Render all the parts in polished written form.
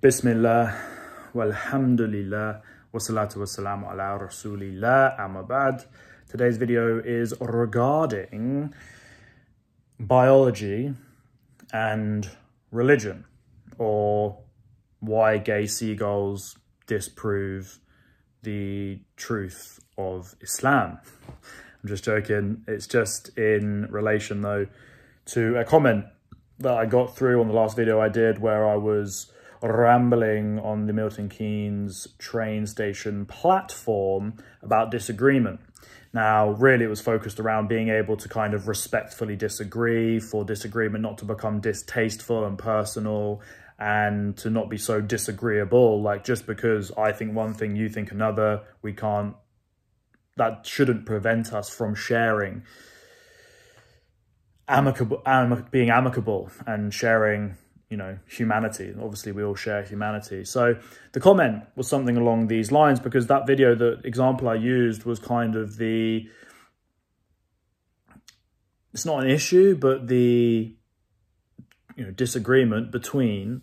Bismillah, walhamdulillah, wassalatu wassalamu ala rasulillah, amma ba'd. Today's video is regarding biology and religion, or why gay seagulls disprove the truth of Islam. I'm just joking. It's just in relation though to a comment that I got through on the last video I did where I was rambling on the Milton Keynes train station platform about disagreement. Now, really, it was focused around being able to kind of respectfully disagree, for disagreement not to become distasteful and personal, and to not be so disagreeable. Like, just because I think one thing, you think another, that shouldn't prevent us from sharing being amicable and sharing, you know, humanity. Obviously, we all share humanity. So the comment was something along these lines, because that video, the example I used was kind of it's not an issue, but the, you know, disagreement between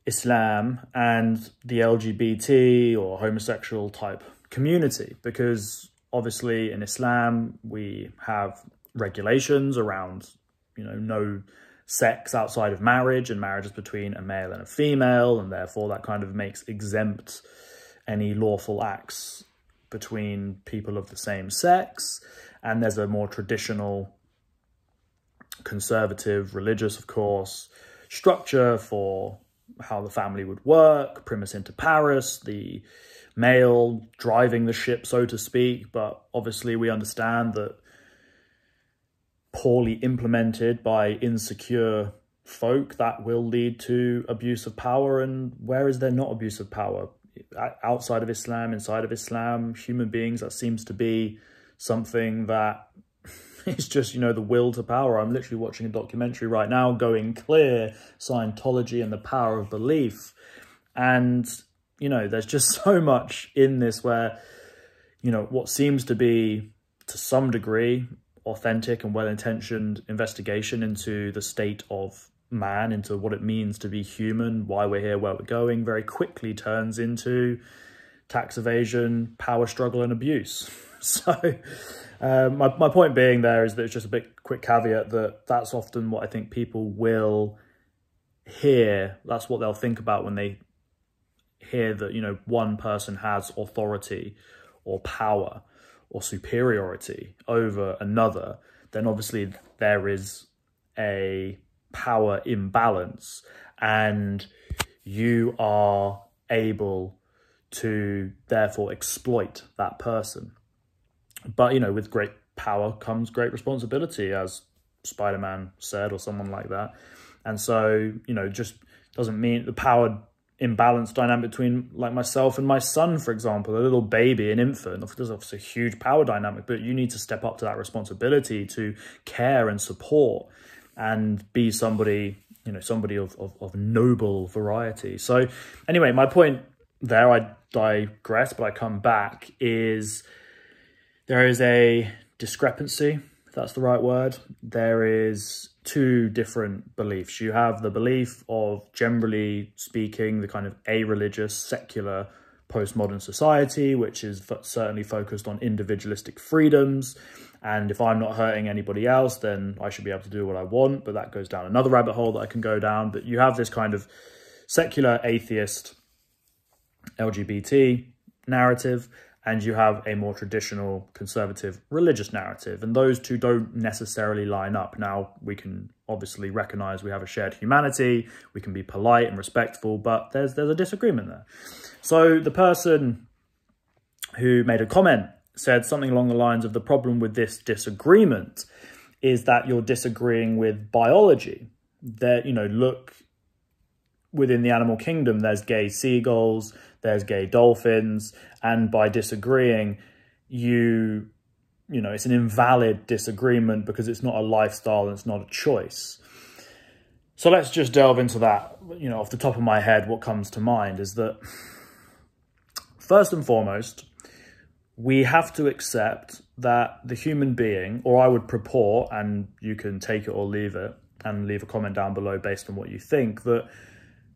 Islam and the LGBT or homosexual type community. Because obviously in Islam, we have regulations around, you know, no sex outside of marriage, and marriage is between a male and a female, and therefore that kind of makes exempt any lawful acts between people of the same sex. And there's a more traditional, conservative, religious, of course, structure for how the family would work, primus inter pares, the male driving the ship, so to speak. But obviously we understand that poorly implemented by insecure folk, that will lead to abuse of power. And where is there not abuse of power? Outside of Islam, inside of Islam, human beings, that seems to be something that is just, you know, the will to power. I'm literally watching a documentary right now, Going Clear, Scientology and the Power of Belief. And, you know, there's just so much in this where, you know, what seems to be, to some degree, authentic and well-intentioned investigation into the state of man, into what it means to be human, why we're here, where we're going, very quickly turns into tax evasion, power struggle and abuse. So my point being there is that it's just a bit quick caveat that that's often what I think people will hear. That's what they'll think about when they hear that, you know, one person has authority or power or superiority over another. Then obviously there is a power imbalance, and you are able to therefore exploit that person. But, you know, with great power comes great responsibility, as Spider-Man said, or someone like that. And so, you know, just doesn't mean the power imbalance dynamic between, like, myself and my son, for example, a little baby, an infant. There's obviously a huge power dynamic, but you need to step up to that responsibility to care and support and be somebody, you know, somebody of noble variety. So anyway, my point there, I digress, but I come back, is there is a discrepancy, if that's the right word. There is two different beliefs. You have the belief of, generally speaking, the kind of a-religious, secular, postmodern society, which is certainly focused on individualistic freedoms. And if I'm not hurting anybody else, then I should be able to do what I want. But that goes down another rabbit hole that I can go down. But you have this kind of secular, atheist, LGBT narrative, and you have a more traditional, conservative, religious narrative. And those two don't necessarily line up. Now, we can obviously recognize we have a shared humanity. We can be polite and respectful, but there's a disagreement there. So the person who made a comment said something along the lines of, the problem with this disagreement is that you're disagreeing with biology. That, you know, look, within the animal kingdom, there's gay seagulls, there's gay dolphins, and by disagreeing, you know, it's an invalid disagreement because it's not a lifestyle and it's not a choice. So let's just delve into that. You know, off the top of my head, what comes to mind is that, first and foremost, we have to accept that the human being, or I would purport, and you can take it or leave it, and leave a comment down below based on what you think, that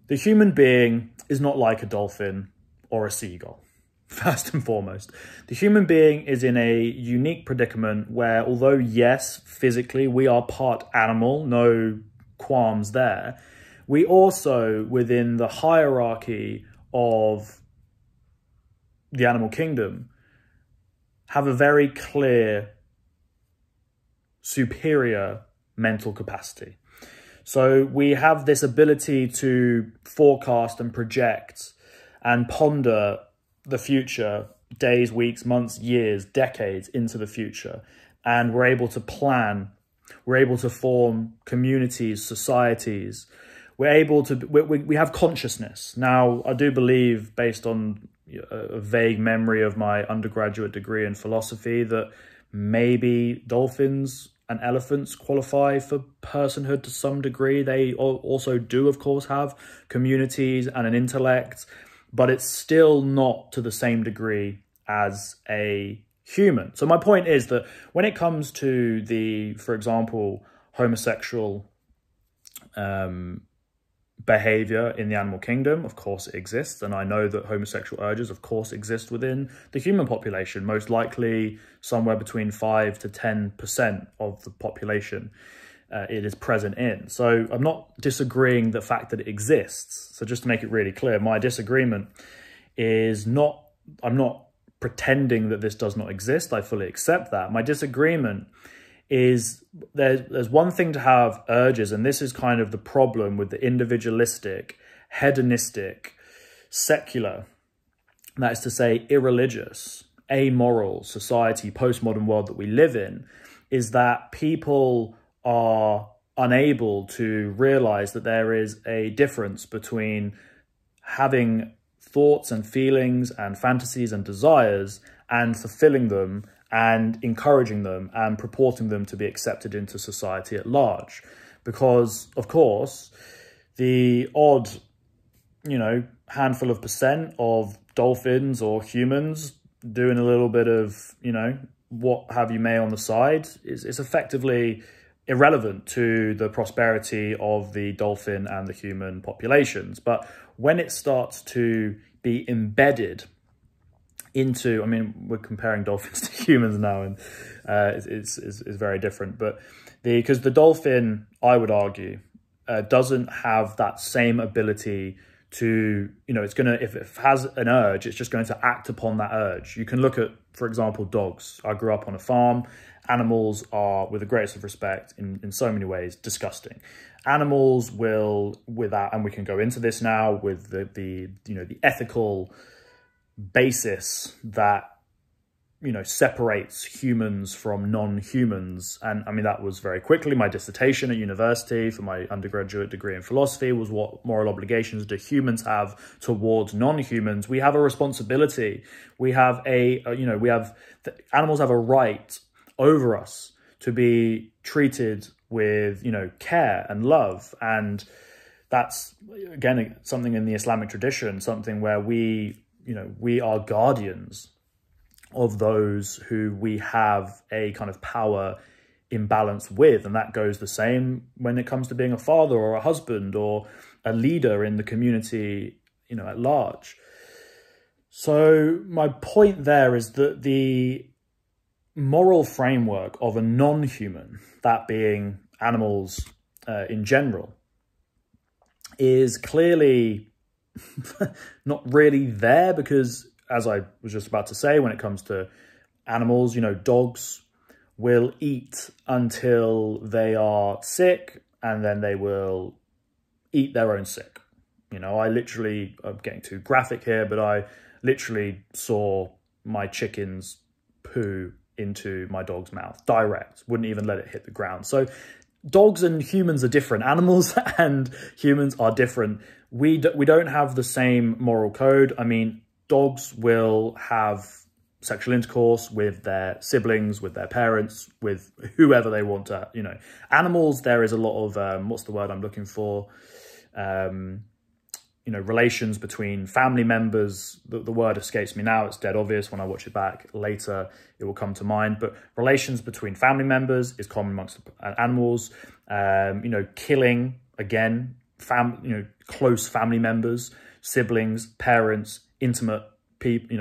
The human being is not like a dolphin or a seagull. First and foremost, the human being is in a unique predicament where, although yes, physically we are part animal, no qualms there, we also, within the hierarchy of the animal kingdom, have a very clear superior mental capacity. So we have this ability to forecast and project and ponder the future, days, weeks, months, years, decades into the future. And we're able to plan, we're able to form communities, societies. We're able to, we have consciousness. Now, I do believe, based on a vague memory of my undergraduate degree in philosophy, that maybe dolphins and elephants qualify for personhood to some degree. They also do, of course, have communities and an intellect, but it's still not to the same degree as a human. So my point is that when it comes to the, for example, homosexual behavior in the animal kingdom, of course it exists. And I know that homosexual urges, of course, exist within the human population, most likely somewhere between 5 to 10% of the population it is present in. So I'm not disagreeing the fact that it exists. So just to make it really clear, my disagreement is not, I'm not pretending that this does not exist. I fully accept that. My disagreement is there's one thing to have urges, and this is kind of the problem with the individualistic, hedonistic, secular, that is to say irreligious, amoral society, postmodern world that we live in, is that people are unable to realize that there is a difference between having thoughts and feelings and fantasies and desires and fulfilling them and encouraging them and purporting them to be accepted into society at large. Because, of course, the odd, handful of percent of dolphins or humans doing a little bit of, what have you may on the side is effectively irrelevant to the prosperity of the dolphin and the human populations. But when it starts to be embedded into, we're comparing dolphins to humans now, and it's very different. But because the dolphin, I would argue, doesn't have that same ability to, it's going to, if it has an urge, it's just going to act upon that urge. You can look at, for example, dogs. I grew up on a farm. Animals are, with the greatest of respect, in so many ways, disgusting. Animals will, without, and we can go into this now with the ethical basis that separates humans from non-humans. And that was very quickly my dissertation at university for my undergraduate degree in philosophy, was what moral obligations do humans have towards non-humans. We have a responsibility. We have animals have a right over us to be treated with care and love. And that's, again, something in the Islamic tradition, something where we are guardians of those who we have a kind of power imbalance with. And that goes the same when it comes to being a father or a husband or a leader in the community, at large. So my point there is that the moral framework of a non-human, that being animals in general, is clearly not really there, because, as I was just about to say, when it comes to animals, dogs will eat until they are sick, and then they will eat their own sick. I literally, I'm getting too graphic here, but I literally saw my chicken's poo into my dog's mouth, direct, wouldn't even let it hit the ground. So dogs and humans are different. Animals and humans are different. We don't have the same moral code. Dogs will have sexual intercourse with their siblings, with their parents, with whoever they want to, Animals, there is a lot of, what's the word I'm looking for? Relations between family members. The word escapes me now. It's dead obvious. When I watch it back later, it will come to mind. But relations between family members is common amongst animals. Killing, again, close family members, siblings, parents, intimate people,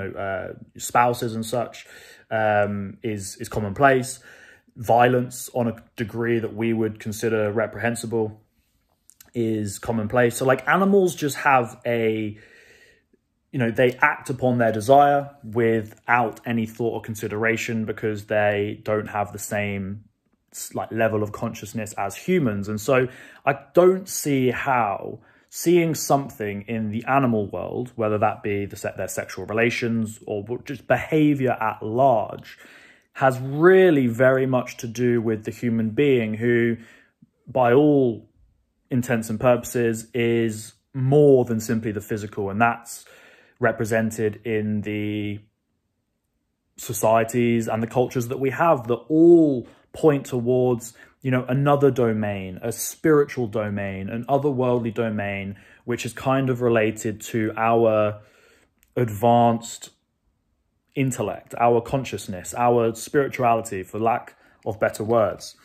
spouses and such, is commonplace. Violence on a degree that we would consider reprehensible is commonplace. So like animals just have they act upon their desire without any thought or consideration, because they don't have the same like level of consciousness as humans. And so I don't see how seeing something in the animal world, whether that be their sexual relations or just behavior at large, has really very much to do with the human being, who, by all intents and purposes, is more than simply the physical. And that's represented in the societies and the cultures that we have, that all point towards, another domain, a spiritual domain, an otherworldly domain, which is kind of related to our advanced intellect, our consciousness, our spirituality, for lack of better words.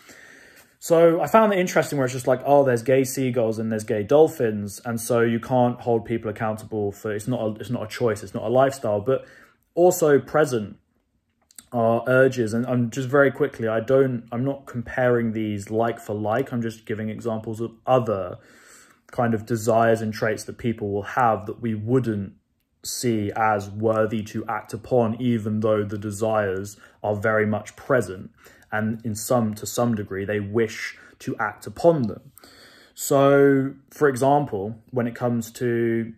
So I found it interesting where it's just like, oh, there's gay seagulls and there's gay dolphins, and so you can't hold people accountable for, it's not a choice, it's not a lifestyle. But also present are urges, and I'm just very quickly, I'm not comparing these like for like, I'm just giving examples of other kind of desires and traits that people will have that we wouldn't see as worthy to act upon, even though the desires are very much present, and to some degree they wish to act upon them. So for example, when it comes to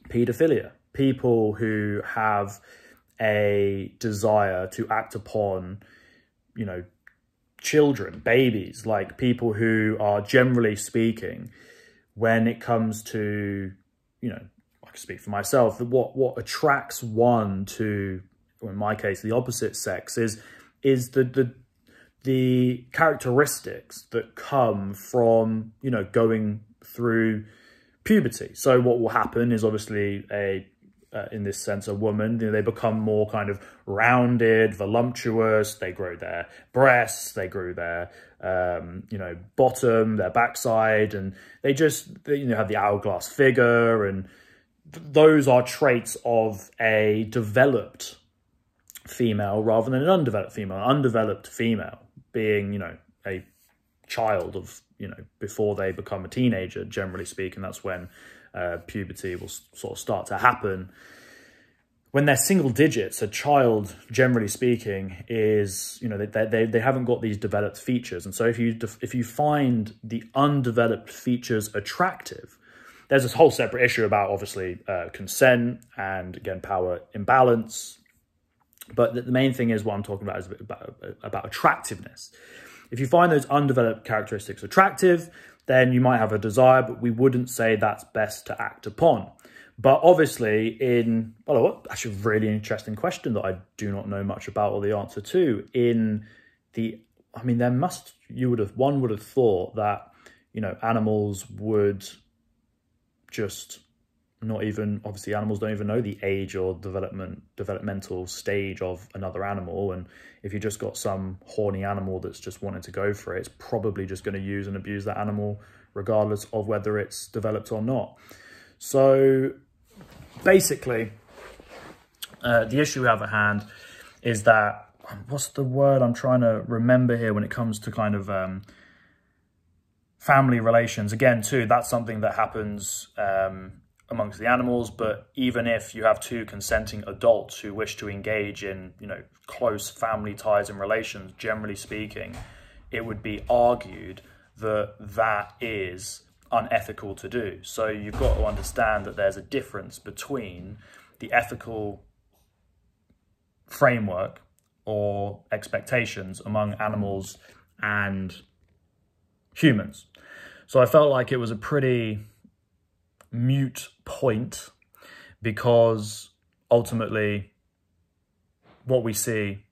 paedophilia, people who have a desire to act upon children, babies, like people who are, generally speaking, when it comes to I can speak for myself, that what attracts one to, or in my case, the opposite sex, is the characteristics that come from, going through puberty. So what will happen is, obviously, in this sense, a woman, they become more kind of rounded, voluptuous, they grow their breasts, they grow their, bottom, their backside, and they just, have the hourglass figure, and those are traits of a developed female rather than an undeveloped female. An undeveloped female being, a child of, before they become a teenager, generally speaking. That's when puberty will sort of start to happen. When they're single digits, a child, generally speaking, is, they haven't got these developed features. And so if you find the undeveloped features attractive, there's this whole separate issue about, obviously, consent and, again, power imbalance. But the main thing is, what I'm talking about is about attractiveness. If you find those undeveloped characteristics attractive, then you might have a desire, but we wouldn't say that's best to act upon. But obviously, actually a really interesting question that I do not know much about or the answer to. One would have thought that, animals would just not even, obviously animals don't even know the age or developmental stage of another animal. And if you just got some horny animal that's just wanting to go for it, it's probably just going to use and abuse that animal regardless of whether it's developed or not. So basically, the issue we have at hand is that, what's the word I'm trying to remember here when it comes to kind of family relations? Again, too, that's something that happens amongst the animals. But even if you have two consenting adults who wish to engage in, close family ties and relations, generally speaking, it would be argued that that is unethical to do. So you've got to understand that there's a difference between the ethical framework or expectations among animals and humans. So I felt like it was a pretty moot point, because ultimately what we see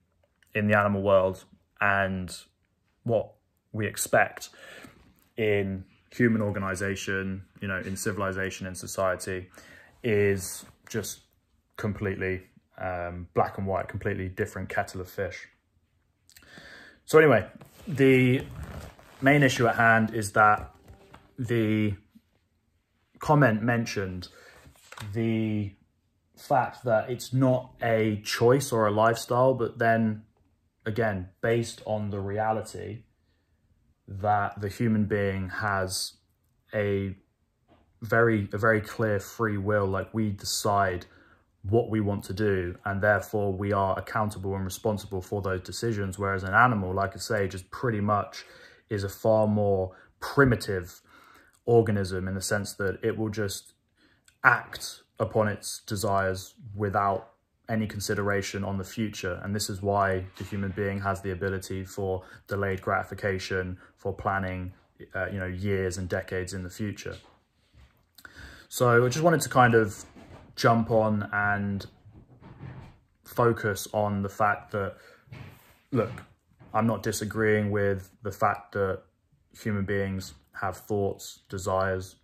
in the animal world and what we expect in human organization, in civilization, in society, is just completely black and white, completely different kettle of fish. So anyway, the main issue at hand is that the comment mentioned the fact that it's not a choice or a lifestyle, but then again, based on the reality that the human being has a very clear free will, like we decide what we want to do, and therefore we are accountable and responsible for those decisions. Whereas an animal, like I say, just pretty much is a far more primitive organism in the sense that it will just act upon its desires without any consideration on the future. And this is why the human being has the ability for delayed gratification, for planning, years and decades in the future. So I just wanted to kind of jump on and focus on the fact that, look, I'm not disagreeing with the fact that human beings have thoughts, desires,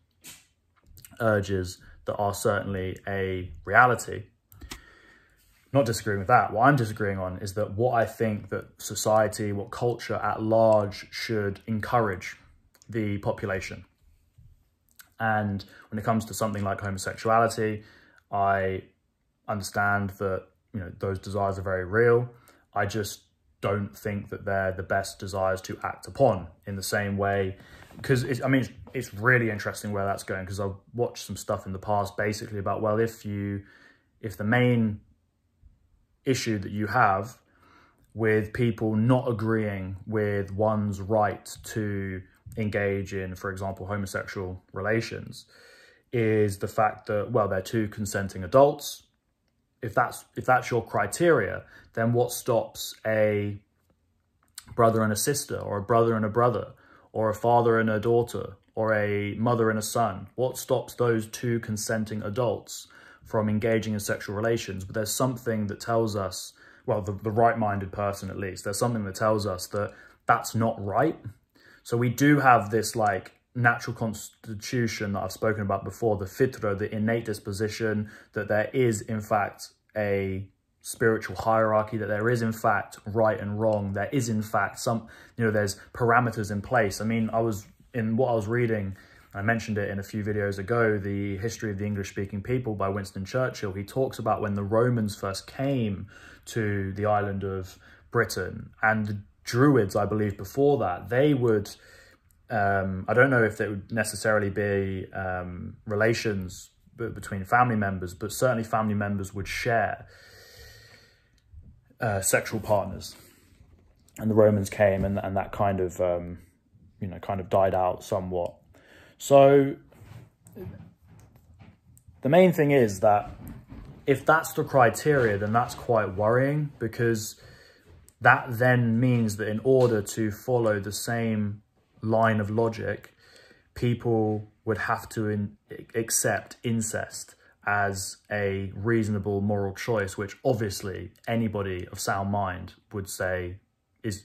urges that are certainly a reality. Not disagreeing with that. What I'm disagreeing on is that what I think that society, what culture at large should encourage the population. And when it comes to something like homosexuality, I understand that, those desires are very real. I just don't think that they're the best desires to act upon in the same way. Because, it's really interesting where that's going, because I've watched some stuff in the past basically about, well, if the main issue that you have with people not agreeing with one's right to engage in, for example, homosexual relations, is the fact that, well, they're two consenting adults. If that's your criteria, then what stops a brother and a sister, or a brother and a brother, or a father and a daughter, or a mother and a son? What stops those two consenting adults from engaging in sexual relations? But there's something that tells us, well, the right-minded person at least, there's something that tells us that that's not right. So we do have this like natural constitution that I've spoken about before, the fitra, the innate disposition, that there is in fact a spiritual hierarchy, that there is in fact right and wrong. There is in fact there's parameters in place. I was reading, I mentioned it in a few videos ago, The History of the English-Speaking People by Winston Churchill. He talks about when the Romans first came to the island of Britain, and the Druids, I believe before that, they would, I don't know if there would necessarily be relations between family members, but certainly family members would share sexual partners. And the Romans came, and that kind of, kind of died out somewhat. So the main thing is that if that's the criteria, then that's quite worrying, because that then means that in order to follow the same line of logic, people would have to accept incest as a reasonable moral choice, which obviously anybody of sound mind would say is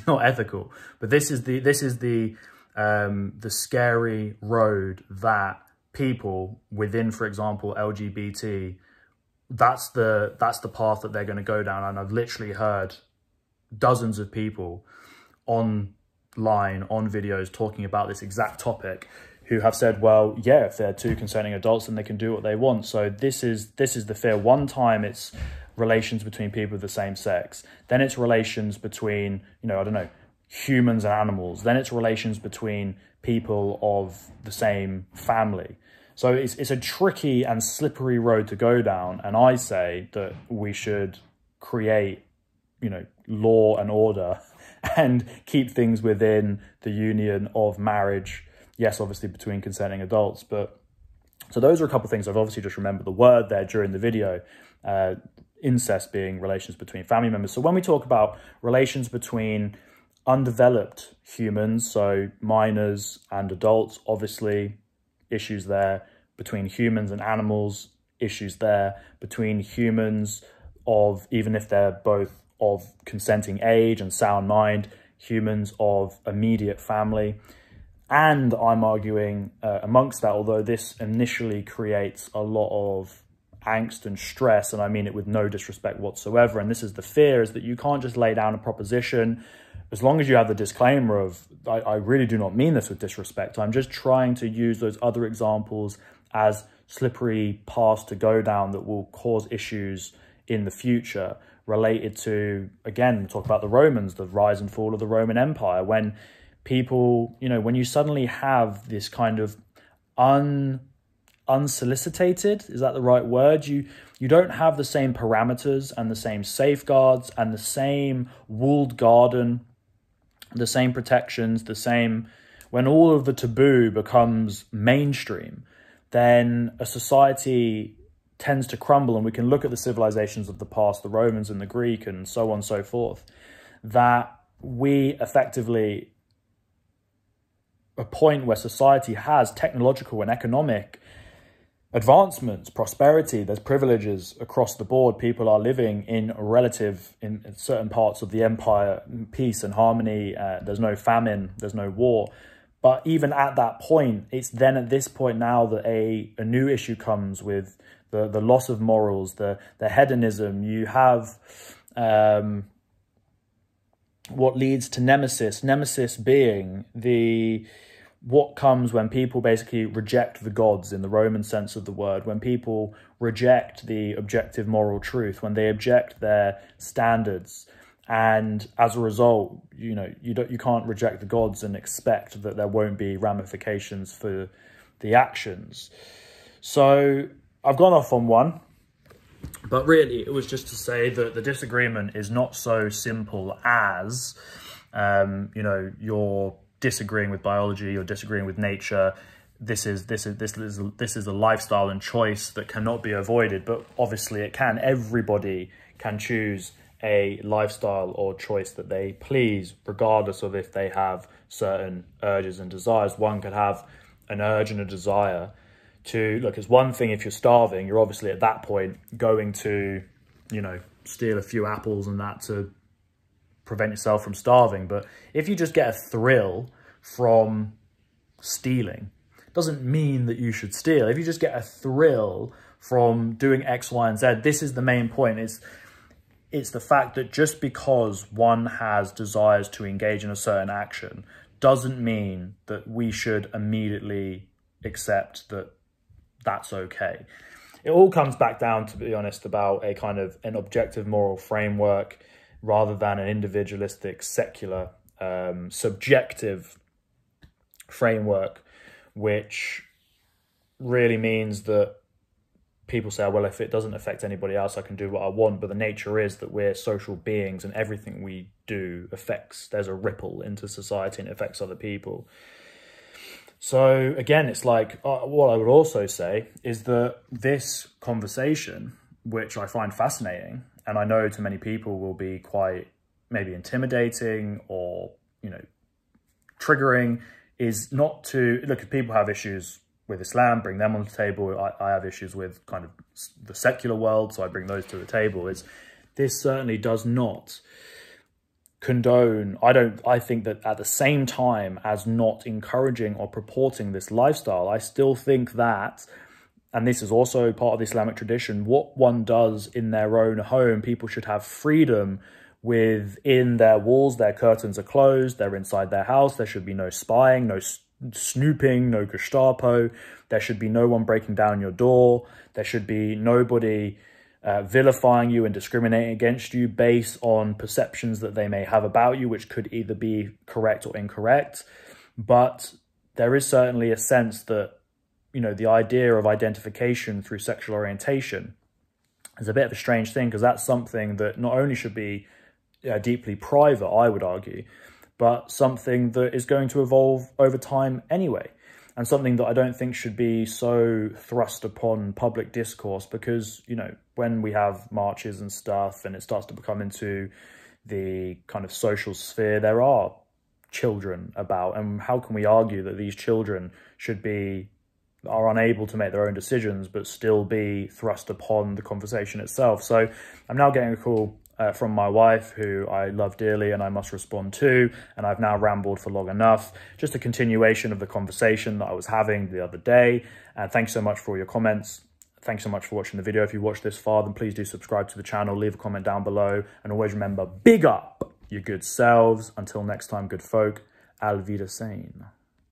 not ethical. But this is the scary road that people within, for example, LGBT, that's the path that they're going to go down. And I've literally heard dozens of people online on videos talking about this exact topic who have said, well, yeah, if they're two consenting adults, then they can do what they want. So this is the fear. One time it's relations between people of the same sex. Then it's relations between, humans and animals. Then it's relations between people of the same family. So it's a tricky and slippery road to go down. And I say that we should create, law and order and keep things within the union of marriage. Yes, obviously between consenting adults. But so those are a couple of things. I've obviously just remembered the word there during the video, incest being relations between family members. So when we talk about relations between undeveloped humans, so minors and adults, obviously issues there. Between humans and animals, issues there. Between humans of, even if they're both of consenting age and sound mind, humans of immediate family. And I'm arguing amongst that, although this initially creates a lot of angst and stress, and I mean it with no disrespect whatsoever, and this is the fear, is that you can't just lay down a proposition as long as you have the disclaimer of, I really do not mean this with disrespect. I'm just trying to use those other examples as slippery paths to go down that will cause issues in the future related to, again, talk about the Romans, the rise and fall of the Roman Empire. When people, when you suddenly have this kind of unsolicited, is that the right word? You don't have the same parameters and the same safeguards and the same walled garden, the same protections, when all of the taboo becomes mainstream, then a society tends to crumble. And we can look at the civilizations of the past, the Romans and the Greek and so on and so forth, that we effectively, a point where society has technological and economic advancements, prosperity, there's privileges across the board. People are living in certain parts of the empire, peace and harmony. There's no famine, there's no war. But even at that point, it's then at this point now that a new issue comes with the loss of morals, the hedonism. You have what leads to Nemesis being what comes when people basically reject the gods in the Roman sense of the word, when people reject the objective moral truth, when they object their standards. And as a result, you can't reject the gods and expect that there won't be ramifications for the actions. So I've gone off on one, but really it was just to say that the disagreement is not so simple as, you're disagreeing with biology, you're disagreeing with nature. This is a lifestyle and choice that cannot be avoided, but obviously it can. Everybody can choose a lifestyle or choice that they please, regardless of if they have certain urges and desires. One could have an urge and a desire to, look, it's one thing if you're starving, you're obviously at that point going to, steal a few apples and that to prevent yourself from starving. But if you just get a thrill from stealing, doesn't mean that you should steal. If you just get a thrill from doing X, Y, and Z, this is the main point. It's the fact that just because one has desires to engage in a certain action doesn't mean that we should immediately accept that that's okay. It all comes back down, to be honest, about a kind of an objective moral framework rather than an individualistic, secular, subjective framework, which really means that people say, well, if it doesn't affect anybody else, I can do what I want. But the nature is that we're social beings and everything we do there's a ripple into society and it affects other people. So again, it's like, what I would also say is that this conversation, which I find fascinating, and I know to many people will be quite maybe intimidating or, triggering, is not to, look, if people have issues with Islam, bring them on the table. I have issues with kind of the secular world, so I bring those to the table. This certainly does not condone, I think that at the same time as not encouraging or purporting this lifestyle, I still think that, and this is also part of the Islamic tradition, what one does in their own home, people should have freedom within their walls. Their curtains are closed, they're inside their house, there should be no spying, no snooping, no Gestapo, there should be no one breaking down your door, there should be nobody vilifying you and discriminating against you based on perceptions that they may have about you, which could either be correct or incorrect. But there is certainly a sense that, the idea of identification through sexual orientation is a bit of a strange thing, because that's something that not only should be deeply private, I would argue, but something that is going to evolve over time anyway. And something that I don't think should be so thrust upon public discourse, because, when we have marches and stuff and it starts to become into the kind of social sphere, there are children about. And how can we argue that these children are unable to make their own decisions, but still be thrust upon the conversation itself? So I'm now getting a call from my wife, who I love dearly and I must respond to, and I've now rambled for long enough. Just a continuation of the conversation that I was having the other day. Thanks so much for all your comments. Thanks so much for watching the video. If you watched this far, then please do subscribe to the channel, leave a comment down below, and always remember, big up! your good selves. Until next time, good folk, Al Wiedersehen.